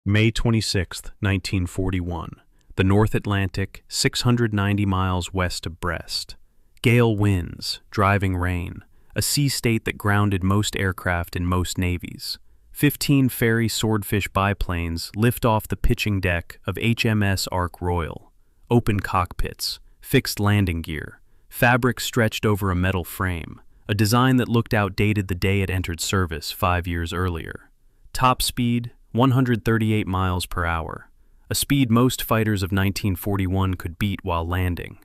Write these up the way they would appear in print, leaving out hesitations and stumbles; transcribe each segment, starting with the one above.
May 26, 1941. The North Atlantic, 690 miles west of Brest. Gale winds, driving rain, a sea state that grounded most aircraft in most navies. 15 ferry Swordfish biplanes lift off the pitching deck of HMS Ark Royal. Open cockpits, fixed landing gear, fabric stretched over a metal frame, a design that looked outdated the day it entered service 5 years earlier. Top speed, 138 miles per hour, a speed most fighters of 1941 could beat while landing.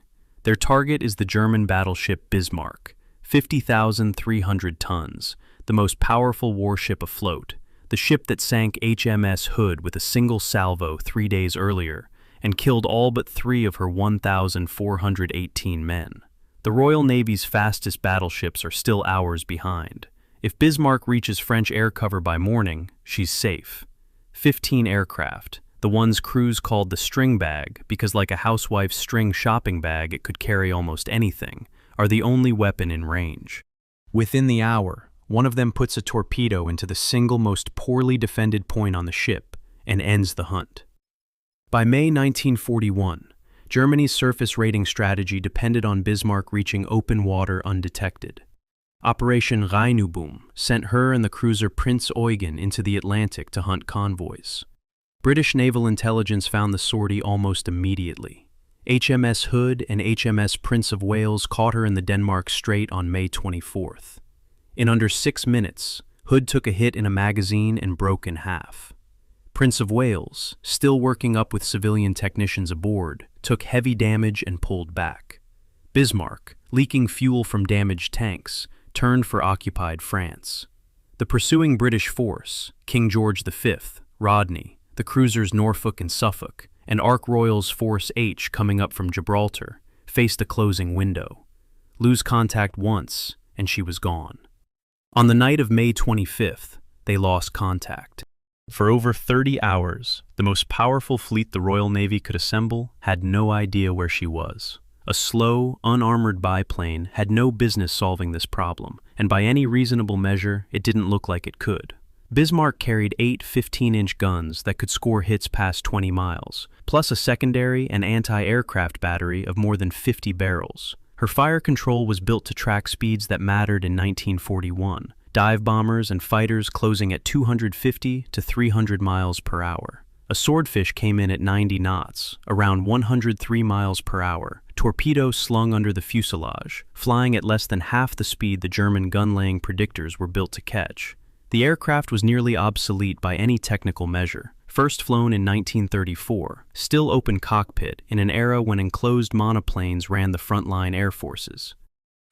Their target is the German battleship Bismarck, 50,300 tons, the most powerful warship afloat, the ship that sank HMS Hood with a single salvo 3 days earlier and killed all but 3 of her 1,418 men. The Royal Navy's fastest battleships are still hours behind. If Bismarck reaches French air cover by morning, she's safe. 15 aircraft, the ones crews called the string bag because like a housewife's string shopping bag it could carry almost anything, are the only weapon in range. Within the hour, one of them puts a torpedo into the single most poorly defended point on the ship and ends the hunt. By May 1941, Germany's surface raiding strategy depended on Bismarck reaching open water undetected. Operation Rheinübung sent her and the cruiser Prince Eugen into the Atlantic to hunt convoys. British naval intelligence found the sortie almost immediately. HMS Hood and HMS Prince of Wales caught her in the Denmark Strait on May 24th. In under 6 minutes, Hood took a hit in a magazine and broke in half. Prince of Wales, still working up with civilian technicians aboard, took heavy damage and pulled back. Bismarck, leaking fuel from damaged tanks, turned for occupied France. The pursuing British force, King George V, Rodney, the cruisers Norfolk and Suffolk, and Ark Royal's Force H coming up from Gibraltar, faced a closing window. Lose contact once, and she was gone. On the night of May 25th, they lost contact. For over 30 hours, the most powerful fleet the Royal Navy could assemble had no idea where she was. A slow, unarmored biplane had no business solving this problem, and by any reasonable measure, it didn't look like it could. Bismarck carried 8 15-inch guns that could score hits past 20 miles, plus a secondary and anti-aircraft battery of more than 50 barrels. Her fire control was built to track speeds that mattered in 1941, dive bombers and fighters closing at 250 to 300 miles per hour. A Swordfish came in at 90 knots, around 103 miles per hour, torpedoes slung under the fuselage, flying at less than half the speed the German gun-laying predictors were built to catch. The aircraft was nearly obsolete by any technical measure. First flown in 1934, still open cockpit in an era when enclosed monoplanes ran the frontline air forces.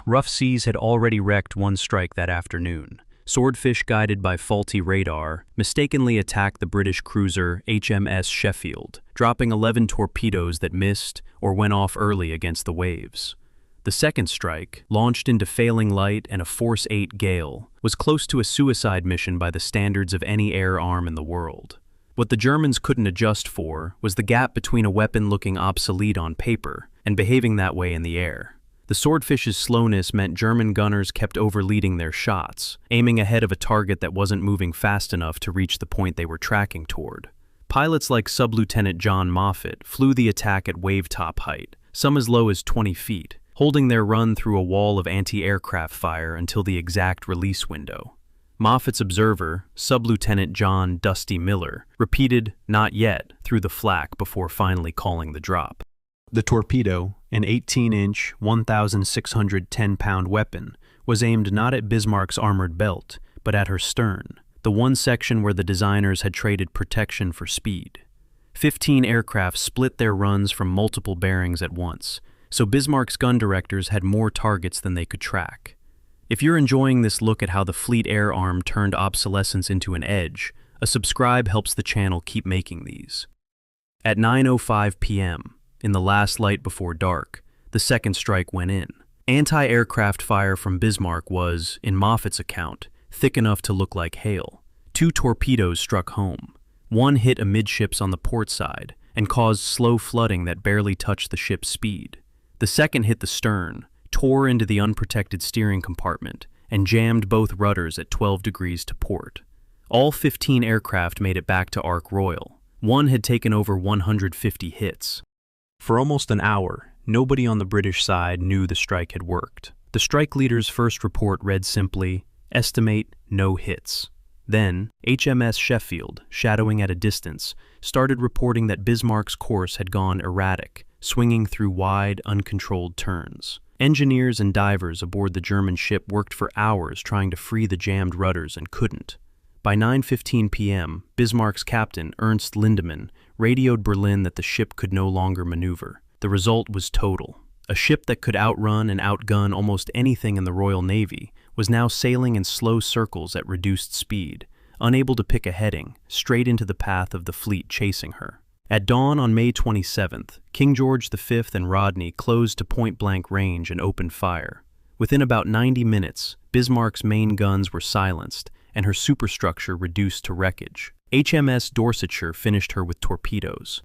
Rough seas had already wrecked one strike that afternoon. Swordfish, guided by faulty radar, mistakenly attacked the British cruiser HMS Sheffield, dropping 11 torpedoes that missed or went off early against the waves. The second strike, launched into failing light and a Force 8 gale, was close to a suicide mission by the standards of any air arm in the world. What the Germans couldn't adjust for was the gap between a weapon looking obsolete on paper and behaving that way in the air. The Swordfish's slowness meant German gunners kept overleading their shots, aiming ahead of a target that wasn't moving fast enough to reach the point they were tracking toward. Pilots like Sub-Lieutenant John Moffett flew the attack at wave-top height, some as low as 20 feet, holding their run through a wall of anti-aircraft fire until the exact release window. Moffat's observer, Sub-Lieutenant John Dusty Miller, repeated, "Not yet," through the flak before finally calling the drop. The torpedo, an 18-inch, 1,610-pound weapon, was aimed not at Bismarck's armored belt, but at her stern, the one section where the designers had traded protection for speed. 15 aircraft split their runs from multiple bearings at once, so Bismarck's gun directors had more targets than they could track. If you're enjoying this look at how the fleet air arm turned obsolescence into an edge, a subscribe helps the channel keep making these. At 9:05 p.m., in the last light before dark, the second strike went in. Anti-aircraft fire from Bismarck was, in Moffat's account, thick enough to look like hail. 2 torpedoes struck home. One hit amidships on the port side and caused slow flooding that barely touched the ship's speed. The second hit the stern, tore into the unprotected steering compartment, and jammed both rudders at 12 degrees to port. All 15 aircraft made it back to Ark Royal. One had taken over 150 hits. For almost an hour, nobody on the British side knew the strike had worked. The strike leader's first report read simply, "Estimate no hits." Then, HMS Sheffield, shadowing at a distance, started reporting that Bismarck's course had gone erratic, swinging through wide, uncontrolled turns. Engineers and divers aboard the German ship worked for hours trying to free the jammed rudders and couldn't. By 9:15 p.m., Bismarck's captain, Ernst Lindemann, radioed Berlin that the ship could no longer maneuver. The result was total. A ship that could outrun and outgun almost anything in the Royal Navy was now sailing in slow circles at reduced speed, unable to pick a heading, straight into the path of the fleet chasing her. At dawn on May 27th, King George V and Rodney closed to point-blank range and opened fire. Within about 90 minutes, Bismarck's main guns were silenced and her superstructure reduced to wreckage. HMS Dorsetshire finished her with torpedoes.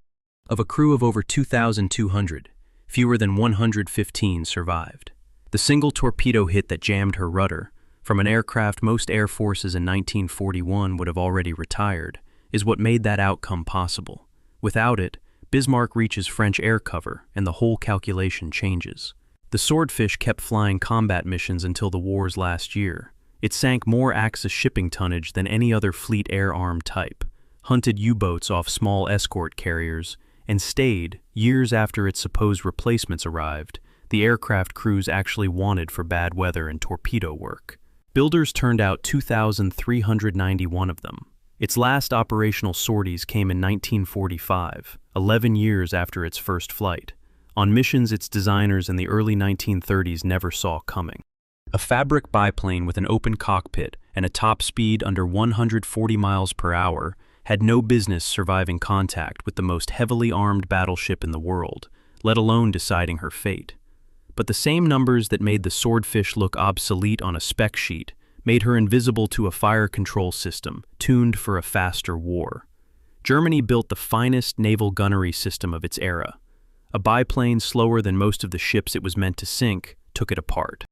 Of a crew of over 2,200, fewer than 115 survived. The single torpedo hit that jammed her rudder, from an aircraft most air forces in 1941 would have already retired, is what made that outcome possible. Without it, Bismarck reaches French air cover and the whole calculation changes. The Swordfish kept flying combat missions until the war's last year. It sank more Axis shipping tonnage than any other fleet air-armed type, hunted U-boats off small escort carriers, and stayed, years after its supposed replacements arrived, the aircraft crews actually wanted for bad weather and torpedo work. Builders turned out 2,391 of them. Its last operational sorties came in 1945, 11 years after its first flight, on missions its designers in the early 1930s never saw coming. A fabric biplane with an open cockpit and a top speed under 140 miles per hour had no business surviving contact with the most heavily armed battleship in the world, let alone deciding her fate. But the same numbers that made the Swordfish look obsolete on a spec sheet made her invisible to a fire control system tuned for a faster war. Germany built the finest naval gunnery system of its era. A biplane slower than most of the ships it was meant to sink took it apart.